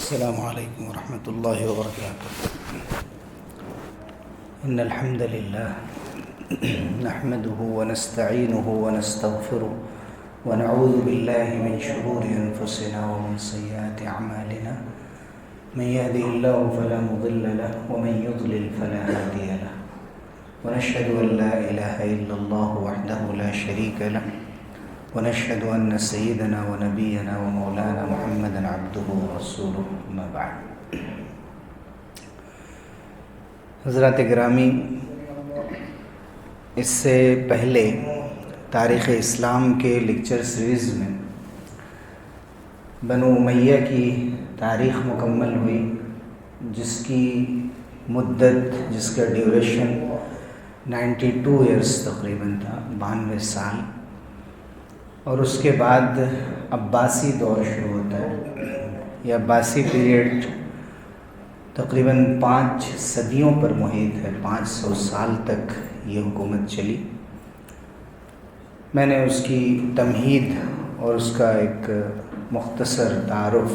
السلام عليكم ورحمة الله وبركاته. إن الحمد لله نحمده ونستعينه ونستغفره ونعوذ بالله من شرور أنفسنا ومن سيئات أعمالنا. من يهده الله فلا مضل له ومن يضلل فلا هادي له. ونشهد أن لا إله إلا الله وحده لا شريك له ونشهد أن سيدنا ونبينا ومولانا محمدا عبده ورسوله أما بعد. حضرات گرامی، اس سے پہلے تاریخ اسلام کے لیکچر سیریز میں بنو امیہ کی تاریخ مکمل ہوئی، جس کی مدت، جس کا ڈیوریشن 92 ایئرس تقریباً تھا، 92 سال. اور اس کے بعد عباسی دور شروع ہوتا ہے. یہ عباسی پیریڈ تقریباً 5 صدیوں پر محیط ہے. 500 سال تک یہ حکومت چلی. میں نے اس کی تمہید اور اس کا ایک مختصر تعارف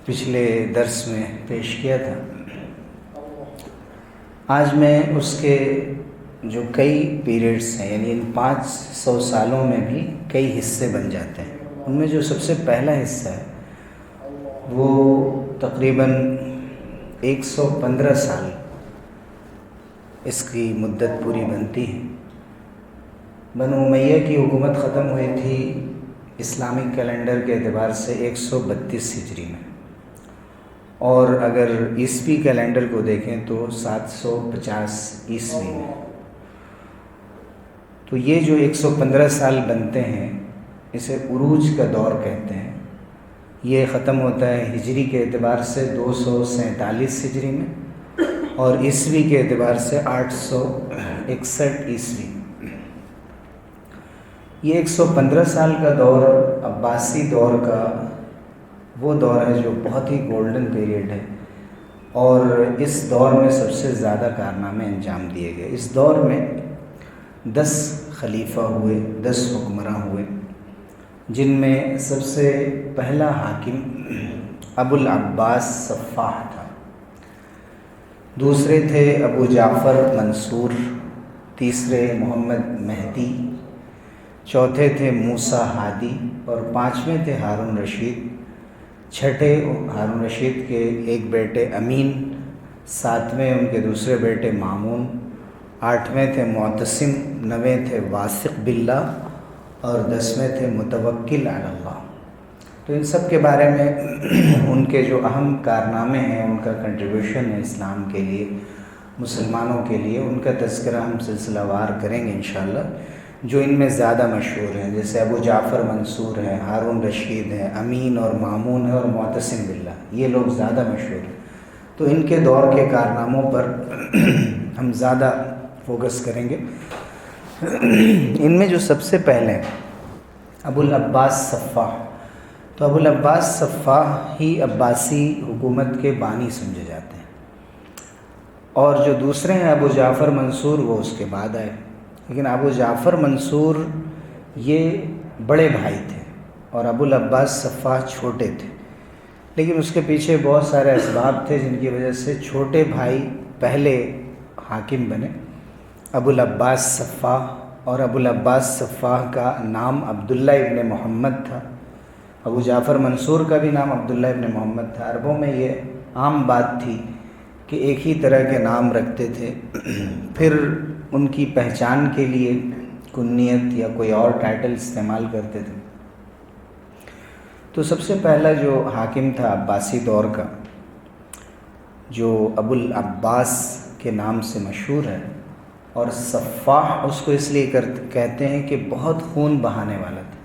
پچھلے درس میں پیش کیا تھا. آج میں اس کے جو کئی پیریڈز ہیں، یعنی ان 500 سالوں میں بھی کئی حصے بن جاتے ہیں. ان میں جو سب سے پہلا حصہ ہے وہ تقریباً 115 سال اس کی مدت پوری بنتی ہے. بنو امیہ کی حکومت ختم ہوئی تھی اسلامک کیلنڈر کے اعتبار سے 132 ہجری میں، اور اگر عیسوی کیلنڈر کو دیکھیں تو 750 عیسوی میں. تو یہ جو 115 سال بنتے ہیں، اسے عروج کا دور کہتے ہیں. یہ ختم ہوتا ہے ہجری کے اعتبار سے 247 ہجری میں، اور عیسوی کے اعتبار سے 861 عیسوی. یہ 115 سال کا دور عباسی دور کا وہ دور ہے جو بہت ہی گولڈن پیریڈ ہے، اور اس دور میں سب سے زیادہ کارنامے انجام دیے گئے. اس دور میں 10 خلیفہ ہوئے، 10 حکمراں ہوئے، جن میں سب سے پہلا حاکم ابو العباس صفاح تھا. دوسرے تھے ابو جعفر منصور، تیسرے محمد مہدی، چوتھے تھے موسیٰ ہادی، اور پانچویں تھے ہارون رشید. چھٹے ہارون رشید کے ایک بیٹے امین، ساتویں ان کے دوسرے بیٹے مامون، آٹھویں تھے معتصم، نویں تھے واثق باللہ، اور 10ویں تھے متوکل علی اللہ. تو ان سب کے بارے میں ان کے جو اہم کارنامے ہیں، ان کا کنٹریبیوشن ہے اسلام کے لیے، مسلمانوں کے لیے، ان کا تذکرہ ہم سلسلہ وار کریں گے انشاءاللہ. جو ان میں زیادہ مشہور ہیں، جیسے ابو جعفر منصور ہیں، ہارون رشید ہیں، امین اور مامون ہیں، اور معتصم باللہ، یہ لوگ زیادہ مشہور ہیں. تو ان کے دور کے کارناموں پر ہم زیادہ فوکس کریں گے. ان میں جو سب سے پہلے ابو العباس صفاح، تو ابو العباس صفاح ہی عباسی حکومت کے بانی سمجھے جاتے ہیں. اور جو دوسرے ہیں ابو جعفر منصور، وہ اس کے بعد آئے. لیکن ابو جعفر منصور یہ بڑے بھائی تھے اور ابو العباس صفاح چھوٹے تھے. لیکن اس کے پیچھے بہت سارے اسباب تھے جن کی وجہ سے چھوٹے بھائی پہلے حاکم بنے، ابو العباس صفاح. اور ابو العباس صفاح کا نام عبداللہ ابن محمد تھا. ابو جعفر منصور کا بھی نام عبداللہ ابن محمد تھا. عربوں میں یہ عام بات تھی کہ ایک ہی طرح کے نام رکھتے تھے. پھر ان کی پہچان کے لیے کنیت یا کوئی اور ٹائٹل استعمال کرتے تھے. تو سب سے پہلا جو حاکم تھا عباسی دور کا، جو ابو العباس کے نام سے مشہور ہے، اور صفاح اس کو اس لیے کہتے ہیں کہ بہت خون بہانے والا تھا.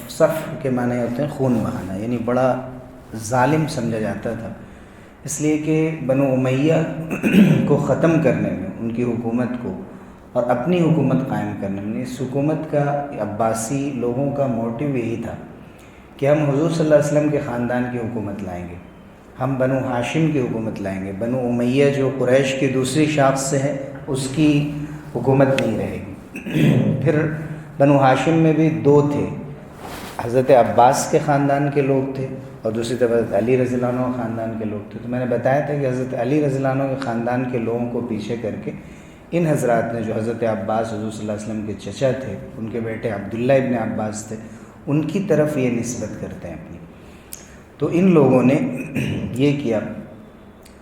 صف کے معنی ہوتے ہیں خون بہانا، یعنی بڑا ظالم سمجھا جاتا تھا. اس لیے کہ بنو امیہ کو ختم کرنے میں، ان کی حکومت کو اور اپنی حکومت قائم کرنے میں، اس حکومت کا عباسی لوگوں کا موٹیو یہی تھا کہ ہم حضور صلی اللہ علیہ وسلم کے خاندان کی حکومت لائیں گے، ہم بنو ہاشم کی حکومت لائیں گے. بنو امیہ جو قریش کی دوسری شاخ سے ہے، اس کی حکومت نہیں رہے گی. پھر بنو ہاشم میں بھی 2 تھے، حضرت عباس کے خاندان کے لوگ تھے اور دوسری طرف حضرت علی رضی اللہ عنہ کے خاندان کے لوگ تھے. تو میں نے بتایا تھا کہ حضرت علی رضی اللہ عنہ کے خاندان کے لوگوں کو پیچھے کر کے ان حضرات نے جو حضرت عباس حضور صلی اللہ علیہ وسلم کے چچا تھے، ان کے بیٹے عبداللہ ابن عباس تھے، ان کی طرف یہ نسبت کرتے ہیں اپنی. تو ان لوگوں نے یہ کیا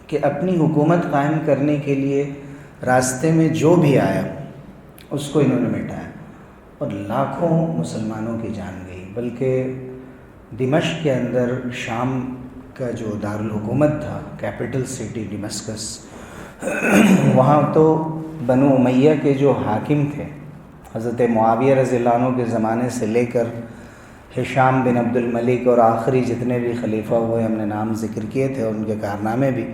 کہ اپنی حکومت قائم کرنے کے لیے راستے میں جو بھی آیا اس کو انہوں نے مٹایا اور لاکھوں مسلمانوں کی جان گئی. بلکہ دمشق کے اندر شام کا جو دارالحکومت تھا، کیپٹل سٹی ڈمسکس، وہاں تو بنو امیہ کے جو حاکم تھے، حضرت معاویہ رضی اللہ عنہ کے زمانے سے لے کر ہشام بن عبد الملک اور آخری جتنے بھی خلیفہ ہوئے ہم نے نام ذکر کیے تھے اور ان کے کارنامے بھی،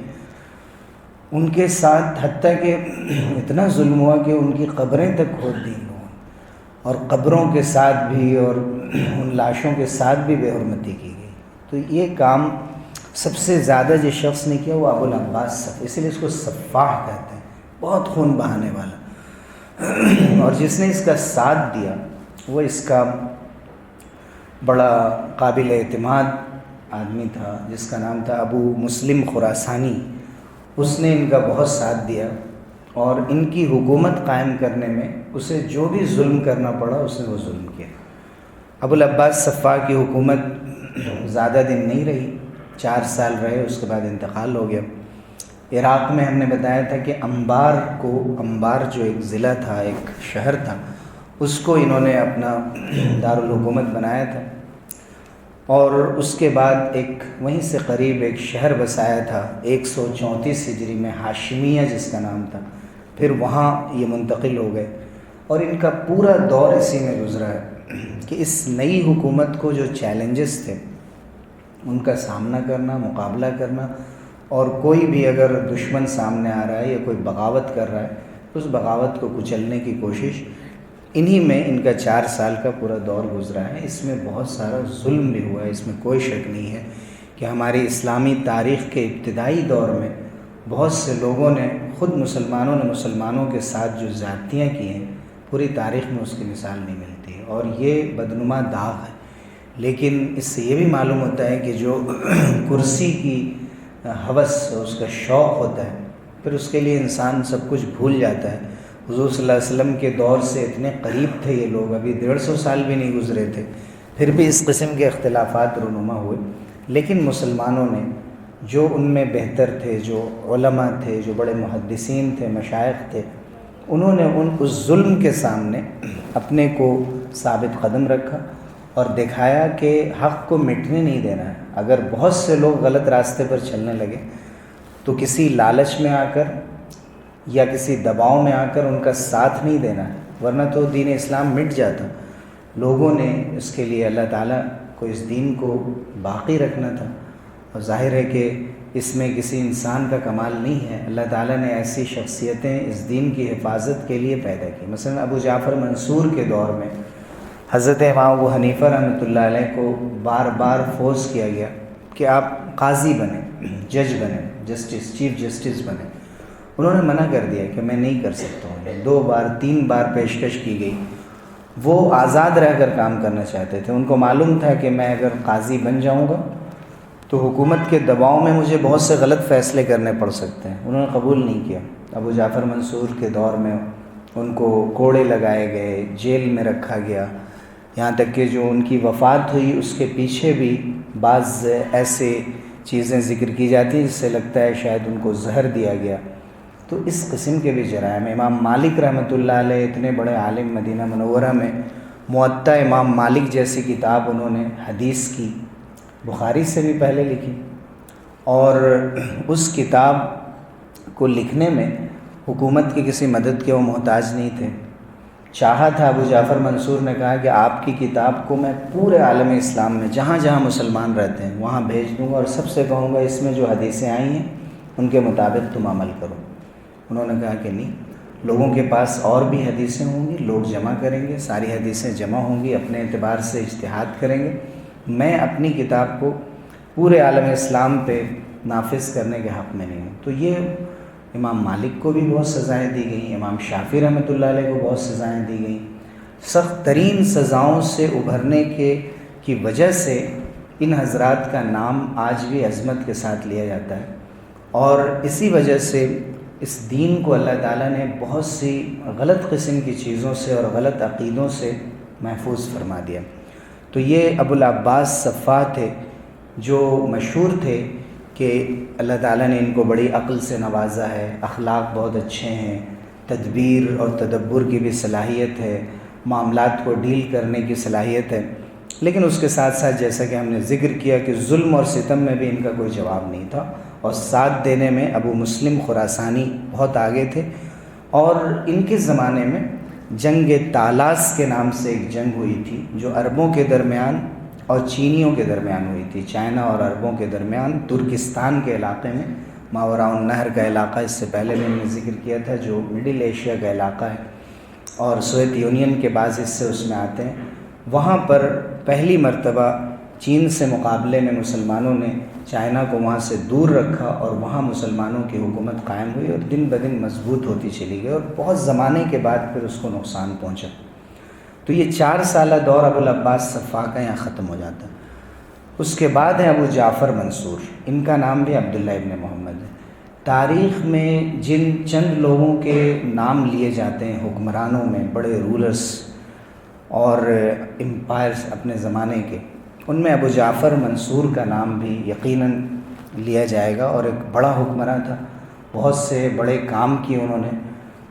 ان کے ساتھ حتیٰ کہ اتنا ظلم ہوا کہ ان کی قبریں تک کھود دی لوگوں اور قبروں کے ساتھ بھی اور ان لاشوں کے ساتھ بھی بے حرمتی کی گئی. تو یہ کام سب سے زیادہ جس شخص نے کیا وہ ابو العباس صف، اسی لیے اس کو سفاح کہتے ہیں، بہت خون بہانے والا. اور جس نے اس کا ساتھ دیا وہ اس کا بڑا قابل اعتماد آدمی تھا جس کا نام تھا ابو مسلم خراسانی. اس نے ان کا بہت ساتھ دیا اور ان کی حکومت قائم کرنے میں اسے جو بھی ظلم کرنا پڑا اس نے وہ ظلم کیا. ابو العباس صفا کی حکومت زیادہ دن نہیں رہی، 4 سال رہے، اس کے بعد انتقال ہو گیا. عراق میں ہم نے بتایا تھا کہ انبار جو ایک ضلع تھا، ایک شہر تھا، اس کو انہوں نے اپنا دارالحکومت بنایا تھا. اور اس کے بعد وہیں سے قریب ایک شہر بسایا تھا 134 ہجری میں، ہاشمیہ جس کا نام تھا. پھر وہاں یہ منتقل ہو گئے اور ان کا پورا دور اسی میں گزرا ہے کہ اس نئی حکومت کو جو چیلنجز تھے ان کا سامنا کرنا، مقابلہ کرنا، اور کوئی بھی اگر دشمن سامنے آ رہا ہے یا کوئی بغاوت کر رہا ہے تو اس بغاوت کو کچلنے کی کوشش، انہی میں ان کا 4 سال کا پورا دور گزرا ہے. اس میں بہت سارا ظلم بھی ہوا ہے، اس میں کوئی شک نہیں ہے کہ ہماری اسلامی تاریخ کے ابتدائی دور میں بہت سے لوگوں نے، خود مسلمانوں کے ساتھ جو زیادتیاں کی ہیں، پوری تاریخ میں اس کی مثال نہیں ملتی اور یہ بدنما داغ ہے. لیکن اس سے یہ بھی معلوم ہوتا ہے کہ جو کرسی کی ہوس، اس کا شوق ہوتا ہے، پھر اس کے لیے انسان سب کچھ بھول جاتا ہے. حضور صلی اللہ علیہ وسلم کے دور سے اتنے قریب تھے یہ لوگ، ابھی 150 سال بھی نہیں گزرے تھے، پھر بھی اس قسم کے اختلافات رونما ہوئے. لیکن مسلمانوں نے جو ان میں بہتر تھے، جو علماء تھے، جو بڑے محدثین تھے، مشائخ تھے، انہوں نے اس ظلم کے سامنے اپنے کو ثابت قدم رکھا اور دکھایا کہ حق کو مٹنے نہیں دینا ہے. اگر بہت سے لوگ غلط راستے پر چلنے لگے تو کسی لالچ میں آ کر یا کسی دباؤ میں آ کر ان کا ساتھ نہیں دینا ہے، ورنہ تو دین اسلام مٹ جاتا. لوگوں نے اس کے لیے اللہ تعالیٰ کو اس دین کو باقی رکھنا تھا اور ظاہر ہے کہ اس میں کسی انسان کا کمال نہیں ہے. اللہ تعالیٰ نے ایسی شخصیتیں اس دین کی حفاظت کے لیے پیدا کی. مثلا ابو جعفر منصور کے دور میں حضرت امام ابو حنیفہ رحمۃ اللہ علیہ کو بار بار فورس کیا گیا کہ آپ قاضی بنیں، جج بنیں، جسٹس، چیف جسٹس بنیں. انہوں نے منع کر دیا کہ میں نہیں کر سکتا ہوں. 2 بار 3 بار پیشکش کی گئی. وہ آزاد رہ کر کام کرنا چاہتے تھے. ان کو معلوم تھا کہ میں اگر قاضی بن جاؤں گا تو حکومت کے دباؤ میں مجھے بہت سے غلط فیصلے کرنے پڑ سکتے ہیں. انہوں نے قبول نہیں کیا. ابو جعفر منصور کے دور میں ان کو کوڑے لگائے گئے، جیل میں رکھا گیا، یہاں تک کہ جو ان کی وفات ہوئی اس کے پیچھے بھی بعض ایسے چیزیں ذکر کی جاتی ہیں جس سے لگتا ہے شاید ان کو زہر دیا گیا. تو اس قسم کے بھی جرائم. امام مالک رحمۃ اللہ علیہ اتنے بڑے عالم، مدینہ منورہ میں موطا امام مالک جیسی کتاب انہوں نے حدیث کی، بخاری سے بھی پہلے لکھی، اور اس کتاب کو لکھنے میں حکومت کی کسی مدد کے وہ محتاج نہیں تھے. چاہا تھا ابو جعفر منصور نے کہا کہ آپ کی کتاب کو میں پورے عالم اسلام میں جہاں جہاں مسلمان رہتے ہیں وہاں بھیج دوں گا اور سب سے کہوں گا اس میں جو حدیثیں آئی ہیں ان کے مطابق تم عمل کرو. انہوں نے کہا کہ نہیں، لوگوں کے پاس اور بھی حدیثیں ہوں گی، لوگ جمع کریں گے، ساری حدیثیں جمع ہوں گی، اپنے اعتبار سے اجتہاد کریں گے. میں اپنی کتاب کو پورے عالم اسلام پہ نافذ کرنے کے حق میں نہیں ہوں. تو یہ امام مالک کو بھی بہت سزائیں دی گئیں، امام شافعی رحمۃ اللہ علیہ کو بہت سزائیں دی گئیں. سخت ترین سزاؤں سے ابھرنے کے کی وجہ سے ان حضرات کا نام آج بھی عظمت کے ساتھ لیا جاتا ہے، اور اسی وجہ سے اس دین کو اللہ تعالیٰ نے بہت سی غلط قسم کی چیزوں سے اور غلط عقیدوں سے محفوظ فرما دیا۔ تو یہ ابو العباس صفا تھے جو مشہور تھے کہ اللہ تعالیٰ نے ان کو بڑی عقل سے نوازا ہے، اخلاق بہت اچھے ہیں، تدبیر اور تدبر کی بھی صلاحیت ہے، معاملات کو ڈیل کرنے کی صلاحیت ہے، لیکن اس کے ساتھ ساتھ جیسا کہ ہم نے ذکر کیا کہ ظلم اور ستم میں بھی ان کا کوئی جواب نہیں تھا، اور ساتھ دینے میں ابو مسلم خراسانی بہت آگے تھے۔ اور ان کے زمانے میں جنگ تالاس کے نام سے ایک جنگ ہوئی تھی جو عربوں کے درمیان اور چینیوں کے درمیان ہوئی تھی، چائنا اور عربوں کے درمیان، ترکستان کے علاقے میں، ماوراء النہر کا علاقہ، اس سے پہلے میں نے ذکر کیا تھا، جو مڈل ایشیا کا علاقہ ہے اور سوویت یونین کے بعض حصے اس میں آتے ہیں۔ وہاں پر پہلی مرتبہ چین سے مقابلے میں مسلمانوں نے چائنا کو وہاں سے دور رکھا، اور وہاں مسلمانوں کی حکومت قائم ہوئی اور دن بدن مضبوط ہوتی چلی گئی، اور بہت زمانے کے بعد پھر اس کو نقصان پہنچا۔ تو یہ 4 سالہ دور ابو العباس صفا کا یہاں ختم ہو جاتا ہے۔ اس کے بعد ہے ابو جعفر منصور، ان کا نام بھی عبداللہ ابن محمد ہے۔ تاریخ میں جن چند لوگوں کے نام لیے جاتے ہیں حکمرانوں میں، بڑے رولرز اور امپائرز اپنے زمانے کے، ان میں ابو جعفر منصور کا نام بھی یقیناً لیا جائے گا، اور ایک بڑا حکمراں تھا، بہت سے بڑے کام کیے انہوں نے۔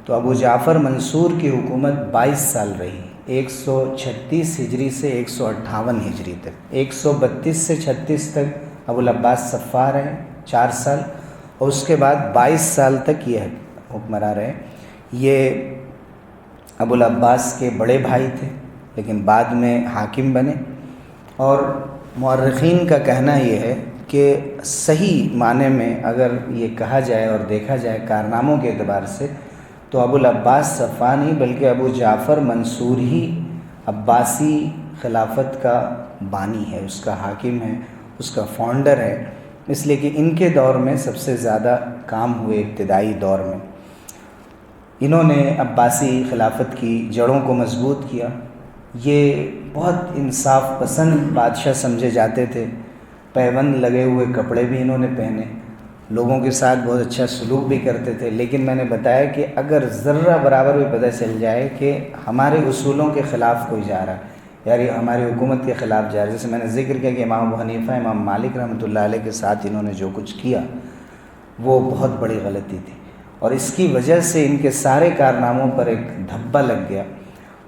تو ابو جعفر منصور کی حکومت 22 سال رہی، 136 ہجری سے 158 ہجری تک، 132 سے 36 تک ابو العباس صفا رہے 4 سال، اور اس کے بعد 22 سال تک یہ حکمراں رہے۔ یہ ابو العباس کے بڑے بھائی تھے لیکن بعد میں حاکم بنے، اور مورخین کا کہنا یہ ہے کہ صحیح معنی میں اگر یہ کہا جائے اور دیکھا جائے کارناموں کے اعتبار سے، تو ابو العباس صفا نہیں بلکہ ابو جعفر منصور ہی عباسی خلافت کا بانی ہے، اس کا حاکم ہے، اس کا فاؤنڈر ہے، اس لیے کہ ان کے دور میں سب سے زیادہ کام ہوئے ابتدائی دور میں۔ انہوں نے عباسی خلافت کی جڑوں کو مضبوط کیا۔ یہ بہت انصاف پسند بادشاہ سمجھے جاتے تھے، پیوند لگے ہوئے کپڑے بھی انہوں نے پہنے، لوگوں کے ساتھ بہت اچھا سلوک بھی کرتے تھے، لیکن میں نے بتایا کہ اگر ذرہ برابر بھی پتہ چل جائے کہ ہمارے اصولوں کے خلاف کوئی جا رہا ہے، یعنی ہماری حکومت کے خلاف جا رہا ہے، جیسے میں نے ذکر کیا کہ امام ابو حنیفہ، امام مالک رحمۃ اللہ علیہ کے ساتھ انہوں نے جو کچھ کیا وہ بہت بڑی غلطی تھی، اور اس کی وجہ سے ان کے سارے کارناموں پر ایک دھبا لگ گیا۔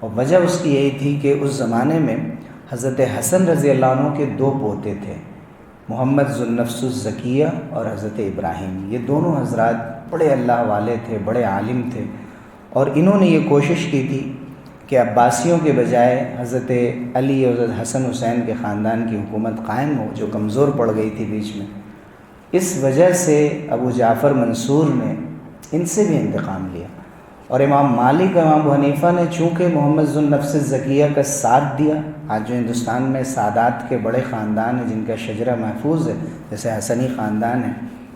اور وجہ اس کی یہی تھی کہ اس زمانے میں حضرت حسن رضی اللہ عنہ کے 2 پوتے تھے، محمد ذو النفس الزکیہ اور حضرت ابراہیم۔ یہ دونوں حضرات بڑے اللہ والے تھے، بڑے عالم تھے، اور انہوں نے یہ کوشش کی تھی کہ عباسیوں کے بجائے حضرت علی اور حضرت حسن حسین کے خاندان کی حکومت قائم ہو، جو کمزور پڑ گئی تھی بیچ میں۔ اس وجہ سے ابو جعفر منصور نے ان سے بھی انتقام لیا، اور امام مالک اور امام ابو حنیفہ نے چونکہ محمد ذو النفس الزکیہ کا ساتھ دیا، آج جو ہندوستان میں سادات کے بڑے خاندان ہیں جن کا شجرہ محفوظ ہے، جیسے حسنی خاندان ہے،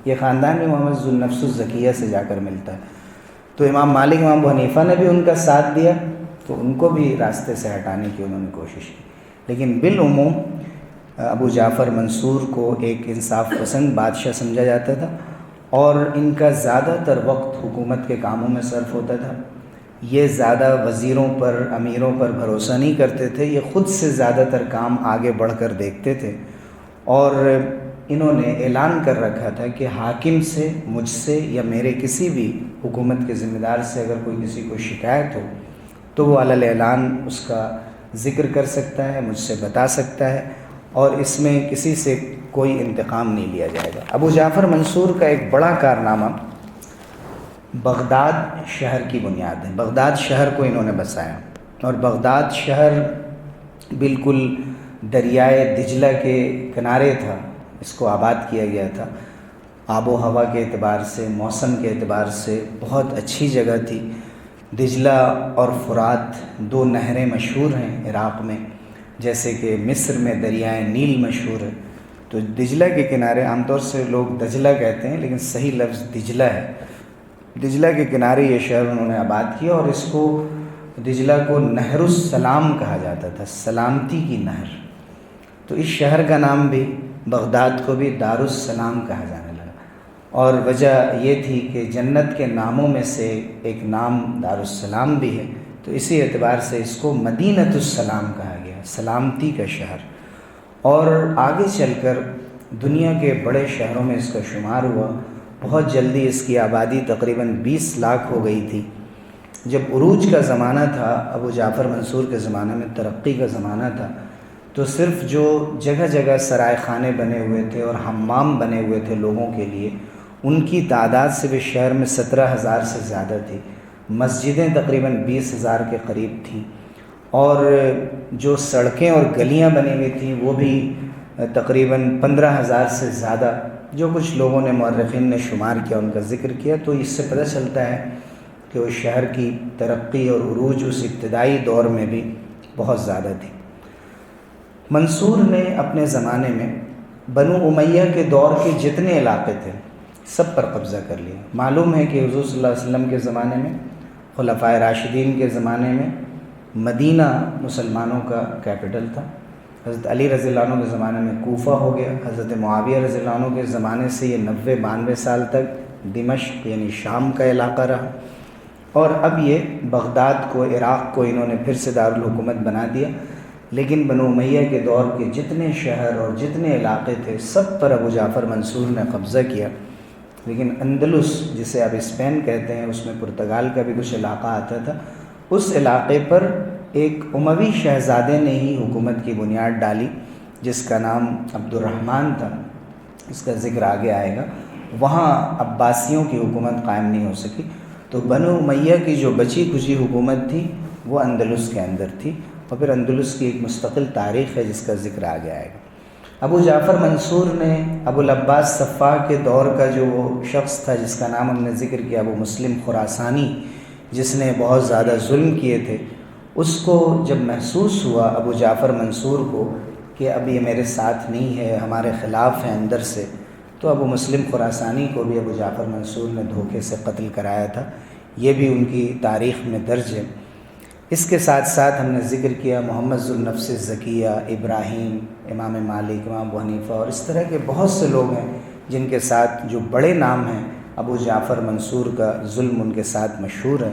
یہ خاندان بھی محمد ذو النفس الزکیہ سے جا کر ملتا ہے، تو امام مالک امام ابو حنیفہ نے بھی ان کا ساتھ دیا، تو ان کو بھی راستے سے ہٹانے کی انہوں نے کوشش کی۔ لیکن بالعموم ابو جعفر منصور کو ایک انصاف پسند بادشاہ سمجھا جاتا تھا، اور ان کا زیادہ تر وقت حکومت کے کاموں میں صرف ہوتا تھا۔ یہ زیادہ وزیروں پر، امیروں پر بھروسہ نہیں کرتے تھے، یہ خود سے زیادہ تر کام آگے بڑھ کر دیکھتے تھے، اور انہوں نے اعلان کر رکھا تھا کہ حاکم سے، مجھ سے یا میرے کسی بھی حکومت کے ذمہ دار سے اگر کوئی کسی کو شکایت ہو تو وہ علی الاعلان اس کا ذکر کر سکتا ہے، مجھ سے بتا سکتا ہے، اور اس میں کسی سے کوئی انتقام نہیں لیا جائے گا۔ ابو جعفر منصور کا ایک بڑا کارنامہ بغداد شہر کی بنیاد ہے۔ بغداد شہر کو انہوں نے بسایا، اور بغداد شہر بالکل دریائے دجلہ کے کنارے تھا، اس کو آباد کیا گیا تھا۔ آب و ہوا کے اعتبار سے، موسم کے اعتبار سے بہت اچھی جگہ تھی۔ دجلہ اور فرات 2 نہریں مشہور ہیں عراق میں، جیسے کہ مصر میں دریائے نیل مشہور ہے، تو دجلہ کے کنارے، عام طور سے لوگ دجلہ کہتے ہیں لیکن صحیح لفظ دجلہ ہے، دجلہ کے کنارے یہ شہر انہوں نے آباد کیا، اور اس کو، دجلہ کو نہر السلام کہا جاتا تھا، سلامتی کی نہر۔ تو اس شہر کا نام بھی بغداد کو بھی دارالسلام کہا جانے لگا، اور وجہ یہ تھی کہ جنت کے ناموں میں سے ایک نام دارالسلام بھی ہے، تو اسی اعتبار سے اس کو مدینۃ السلام کہا گیا، سلامتی کا شہر۔ اور آگے چل کر دنیا کے بڑے شہروں میں اس کا شمار ہوا۔ بہت جلدی اس کی آبادی تقریباً 20 لاکھ ہو گئی تھی۔ جب عروج کا زمانہ تھا، ابو جعفر منصور کے زمانے میں ترقی کا زمانہ تھا، تو صرف جو جگہ جگہ سرائے خانے بنے ہوئے تھے اور حمام بنے ہوئے تھے لوگوں کے لیے، ان کی تعداد صرف شہر میں 17,000 سے زیادہ تھی۔ مسجدیں تقریباً 20,000 کے قریب تھیں، اور جو سڑکیں اور گلیاں بنی ہوئی تھیں وہ بھی تقریباً 15,000 سے زیادہ، جو کچھ لوگوں نے مورخین نے شمار کیا، ان کا ذکر کیا، تو اس سے پتہ چلتا ہے کہ اس شہر کی ترقی اور عروج اس ابتدائی دور میں بھی بہت زیادہ تھی۔ منصور نے اپنے زمانے میں بنو امیہ کے دور کے جتنے علاقے تھے سب پر قبضہ کر لیا۔ معلوم ہے کہ حضور صلی اللہ علیہ وسلم کے زمانے میں، خلفائے راشدین کے زمانے میں مدینہ مسلمانوں کا کیپٹل تھا۔ حضرت علی رضی اللہ عنہ کے زمانے میں کوفہ ہو گیا۔ حضرت معاویہ رضی اللہ عنہ کے زمانے سے یہ 90-92 سال تک دمشق یعنی شام کا علاقہ رہا، اور اب یہ بغداد کو، عراق کو انہوں نے پھر سے دارالحکومت بنا دیا۔ لیکن بنو امیہ کے دور کے جتنے شہر اور جتنے علاقے تھے سب پر ابو جعفر منصور نے قبضہ کیا۔ لیکن اندلس، جسے اب اسپین کہتے ہیں، اس میں پرتگال کا بھی کچھ علاقہ آتا تھا، اس علاقے پر ایک اموی شہزادے نے ہی حکومت کی بنیاد ڈالی، جس کا نام عبد الرحمن تھا، اس کا ذکر آگے آئے گا۔ وہاں عباسیوں کی حکومت قائم نہیں ہو سکی، تو بنو امیہ کی جو بچی کچی حکومت تھی وہ اندلس کے اندر تھی، اور پھر اندلس کی ایک مستقل تاریخ ہے جس کا ذکر آگے آئے گا۔ ابو جعفر منصور نے ابو العباس صفاح کے دور کا جو وہ شخص تھا جس کا نام ہم نے ذکر کیا، ابو مسلم خراسانی، جس نے بہت زیادہ ظلم کیے تھے، اس کو جب محسوس ہوا ابو جعفر منصور کو کہ اب یہ میرے ساتھ نہیں ہے، ہمارے خلاف ہے اندر سے، تو ابو مسلم خراسانی کو بھی ابو جعفر منصور نے دھوکے سے قتل کرایا تھا۔ یہ بھی ان کی تاریخ میں درج ہے۔ اس کے ساتھ ساتھ ہم نے ذکر کیا محمد ذو النفس الزکیہ، ابراہیم، امام مالک، امام ابو حنیفہ، اور اس طرح کے بہت سے لوگ ہیں جن کے ساتھ جو بڑے نام ہیں، ابو جعفر منصور کا ظلم ان کے ساتھ مشہور ہے۔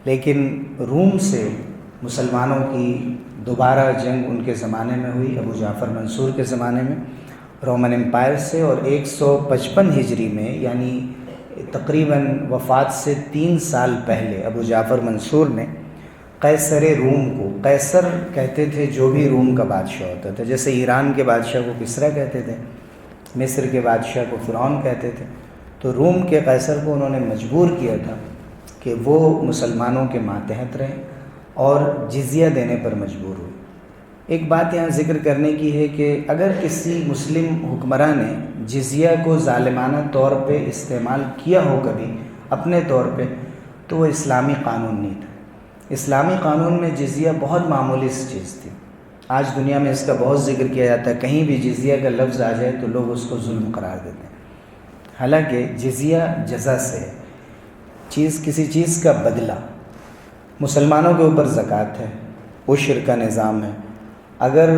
لیکن روم سے مسلمانوں کی دوبارہ جنگ ان کے زمانے میں ہوئی، ابو جعفر منصور کے زمانے میں رومن امپائر سے، اور 155 ہجری میں یعنی تقریباً وفات سے 3 سال پہلے ابو جعفر منصور نے قیصر روم کو، قیصر کہتے تھے جو بھی روم کا بادشاہ ہوتا تھا، جیسے ایران کے بادشاہ کو کسریٰ کہتے تھے، مصر کے بادشاہ کو فرعون کہتے تھے، تو روم کے قیصر کو انہوں نے مجبور کیا تھا کہ وہ مسلمانوں کے ماتحت رہیں اور جزیہ دینے پر مجبور ہوئے۔ ایک بات یہاں ذکر کرنے کی ہے کہ اگر کسی مسلم حکمراں نے جزیہ کو ظالمانہ طور پہ استعمال کیا ہو کبھی اپنے طور پہ، تو وہ اسلامی قانون نہیں تھا۔ اسلامی قانون میں جزیہ بہت معمولی سی چیز تھی۔ آج دنیا میں اس کا بہت ذکر کیا جاتا ہے، کہیں بھی جزیہ کا لفظ آ جائے تو لوگ اس کو ظلم قرار دیتے ہیں، حالانکہ جزیہ جزا سے ہے، کسی چیز کا بدلہ۔ مسلمانوں کے اوپر زکوٰۃ ہے، عشر کا نظام ہے۔ اگر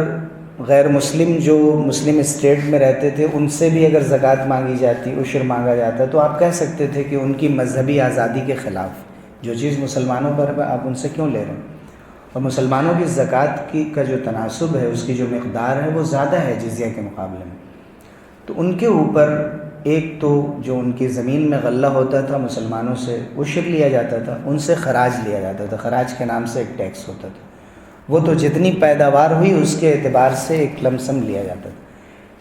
غیر مسلم جو مسلم اسٹیٹ میں رہتے تھے ان سے بھی اگر زکوٰۃ مانگی جاتی، عشر مانگا جاتا، تو آپ کہہ سکتے تھے کہ ان کی مذہبی آزادی کے خلاف، جو چیز مسلمانوں پر ہے آپ ان سے کیوں لے رہے ہیں؟ اور مسلمانوں کی زکوٰۃ کا جو تناسب ہے، اس کی جو مقدار ہے وہ زیادہ ہے جزیہ کے مقابلے میں، تو ان کے اوپر ایک تو جو ان کی زمین میں غلہ ہوتا تھا مسلمانوں سے عشر لیا جاتا تھا، ان سے خراج لیا جاتا تھا، خراج کے نام سے ایک ٹیکس ہوتا تھا، وہ تو جتنی پیداوار ہوئی اس کے اعتبار سے ایک لم سم لیا جاتا تھا۔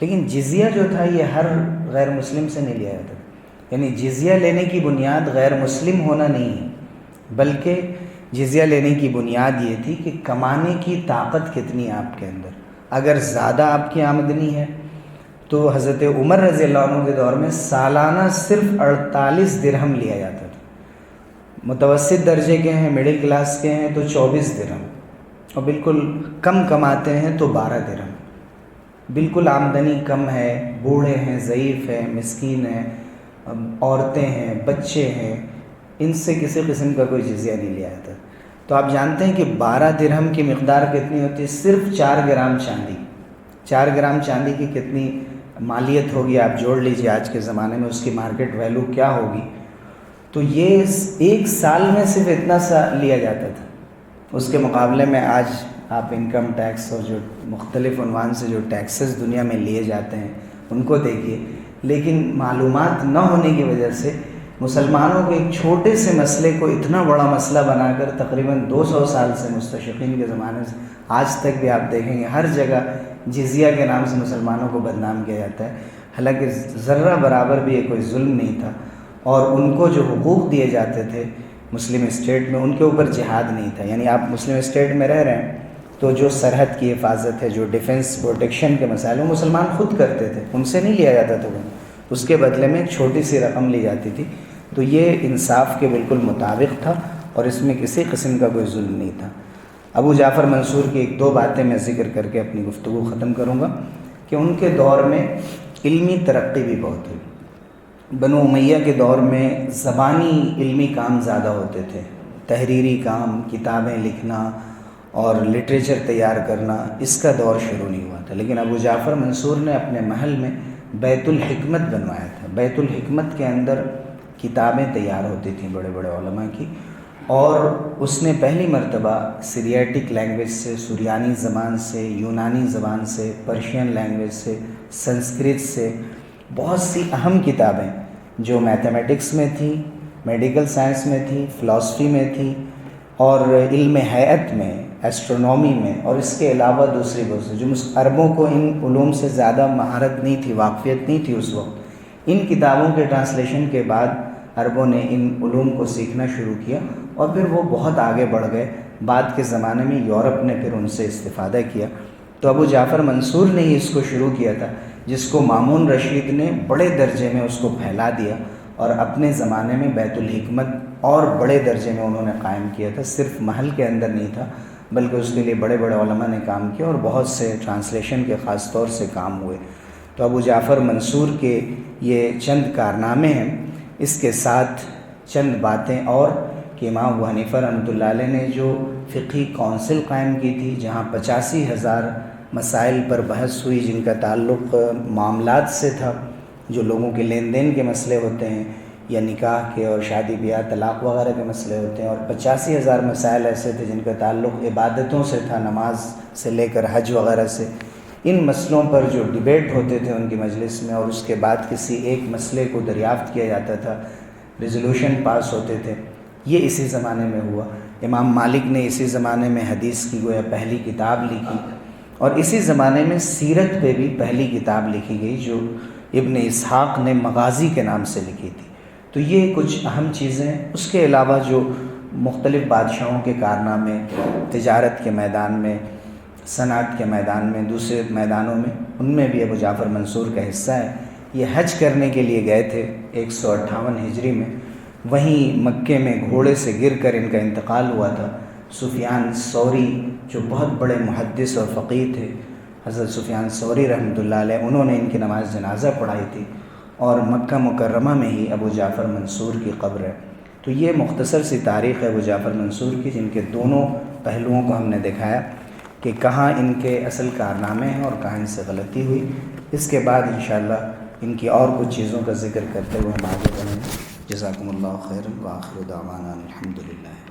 لیکن جزیہ جو تھا یہ ہر غیر مسلم سے نہیں لیا جاتا تھا، یعنی جزیہ لینے کی بنیاد غیر مسلم ہونا نہیں ہے، بلکہ جزیہ لینے کی بنیاد یہ تھی کہ کمانے کی طاقت کتنی آپ کے اندر۔ اگر زیادہ آپ کی آمدنی ہے تو حضرت عمر رضی اللہ عنہ کے دور میں سالانہ صرف 48 درہم لیا جاتا تھا۔ متوسط درجے کے ہیں، مڈل کلاس کے ہیں تو 24 درہم، اور بالکل کم کماتے ہیں تو 12 درہم۔ بالکل آمدنی کم ہے، بوڑھے ہیں، ضعیف ہیں، مسکین ہیں، عورتیں ہیں، بچے ہیں، ان سے کسی قسم کا کوئی جزیہ نہیں لیا جاتا۔ تو آپ جانتے ہیں کہ 12 درہم کی مقدار کتنی ہوتی ہے؟ صرف 4 گرام چاندی، 4 گرام چاندی کی کتنی مالیت ہوگی آپ جوڑ لیجئے آج کے زمانے میں، اس کی مارکیٹ ویلیو کیا ہوگی. تو یہ 1 سال میں صرف اتنا سا لیا جاتا تھا. اس کے مقابلے میں آج آپ انکم ٹیکس اور جو مختلف عنوان سے جو ٹیکسز دنیا میں لیے جاتے ہیں ان کو دیکھیے. لیکن معلومات نہ ہونے کی وجہ سے مسلمانوں کے ایک چھوٹے سے مسئلے کو اتنا بڑا مسئلہ بنا کر تقریباً 200 سال سے مستشرقین کے زمانے سے آج تک بھی آپ دیکھیں گے ہر جگہ جزیہ کے نام سے مسلمانوں کو بدنام کیا جاتا ہے. حالانکہ ذرہ برابر بھی یہ کوئی ظلم نہیں تھا، اور ان کو جو حقوق دیے جاتے تھے مسلم اسٹیٹ میں ان کے اوپر جہاد نہیں تھا. یعنی آپ مسلم اسٹیٹ میں رہ رہے ہیں تو جو سرحد کی حفاظت ہے، جو ڈیفنس پروٹیکشن کے مسائل وہ مسلمان خود کرتے تھے، ان سے نہیں لیا جاتا تھا. اس کے بدلے میں ایک چھوٹی سی رقم لی جاتی تھی. تو یہ انصاف کے بالکل مطابق تھا اور اس میں کسی قسم کا کوئی ظلم نہیں تھا. ابو جعفر منصور کی 1-2 باتیں میں ذکر کر کے اپنی گفتگو ختم کروں گا کہ ان کے دور میں علمی ترقی بھی بہت ہوئی. بنو امیہ کے دور میں زبانی علمی کام زیادہ ہوتے تھے، تحریری کام، کتابیں لکھنا اور لٹریچر تیار کرنا اس کا دور شروع نہیں ہوا تھا. لیکن ابو جعفر منصور نے اپنے محل میں بیت الحکمت بنوایا تھا. بیت الحکمت کے اندر کتابیں تیار ہوتی تھیں بڑے بڑے علماء کی، اور اس نے پہلی مرتبہ سیریاٹک لینگویج سے، سریانی زبان سے، یونانی زبان سے، پرشین لینگویج سے، سنسکرت سے بہت سی اہم کتابیں جو میتھمیٹکس میں تھیں، میڈیکل سائنس میں تھی، فلاسفی میں تھی، اور علم ہیئت میں، ایسٹرونومی میں، اور اس کے علاوہ دوسری بہت سی جو عربوں کو ان علوم سے زیادہ مہارت نہیں تھی، واقفیت نہیں تھی اس وقت. ان کتابوں کے ٹرانسلیشن کے بعد عربوں نے ان علوم کو سیکھنا شروع کیا اور پھر وہ بہت آگے بڑھ گئے. بعد کے زمانے میں یورپ نے پھر ان سے استفادہ کیا. تو ابو جعفر منصور نے ہی اس کو شروع کیا تھا، جس کو مامون رشید نے بڑے درجے میں اس کو پھیلا دیا اور اپنے زمانے میں بیت الحکمت اور بڑے درجے میں انہوں نے قائم کیا تھا. صرف محل کے اندر نہیں تھا بلکہ اس کے لیے بڑے بڑے علماء نے کام کیا اور بہت سے ٹرانسلیشن کے خاص طور سے کام ہوئے. تو ابو جعفر منصور کے یہ چند کارنامے ہیں. اس کے ساتھ چند باتیں اور کہ امام ابو حنیفہ رحمۃ اللہ علیہ نے جو فقہی کونسل قائم کی تھی جہاں 85,000 مسائل پر بحث ہوئی جن کا تعلق معاملات سے تھا، جو لوگوں کے لین دین کے مسئلے ہوتے ہیں یا نکاح کے اور شادی بیاہ طلاق وغیرہ کے مسئلے ہوتے ہیں، اور 85,000 مسائل ایسے تھے جن کا تعلق عبادتوں سے تھا، نماز سے لے کر حج وغیرہ سے. ان مسئلوں پر جو ڈیبیٹ ہوتے تھے ان کی مجلس میں، اور اس کے بعد کسی ایک مسئلے کو دریافت کیا جاتا تھا، ریزولوشن پاس ہوتے تھے. یہ اسی زمانے میں ہوا. امام مالک نے اسی زمانے میں حدیث کی گویا پہلی کتاب لکھی، اور اسی زمانے میں سیرت پہ بھی پہلی کتاب لکھی گئی جو ابن اسحاق نے مغازی کے نام سے لکھی تھی. تو یہ کچھ اہم چیزیں. اس کے علاوہ جو مختلف بادشاہوں کے کارنامے تجارت کے میدان میں، صنعت کے میدان میں، دوسرے میدانوں میں، ان میں بھی ابو جعفر منصور کا حصہ ہے. یہ حج کرنے کے لیے گئے تھے 158 ہجری میں. وہیں مکے میں گھوڑے سے گر کر ان کا انتقال ہوا تھا. سفیان ثوری جو بہت بڑے محدث اور فقیہ تھے، حضرت سفیان ثوری رحمۃ اللہ علیہ، انہوں نے ان کی نماز جنازہ پڑھائی تھی، اور مکہ مکرمہ میں ہی ابو جعفر منصور کی قبر ہے. تو یہ مختصر سی تاریخ ہے ابو جعفر منصور کی، جن کے دونوں پہلوؤں کو ہم نے دکھایا کہ کہاں ان کے اصل کارنامے ہیں اور کہاں ان سے غلطی ہوئی. اس کے بعد انشاءاللہ ان کی اور کچھ چیزوں کا ذکر کرتے ہوئے ہم آگے بڑھیں گے. جزاکم اللہ خیرا وآخر دعوانا الحمدللہ.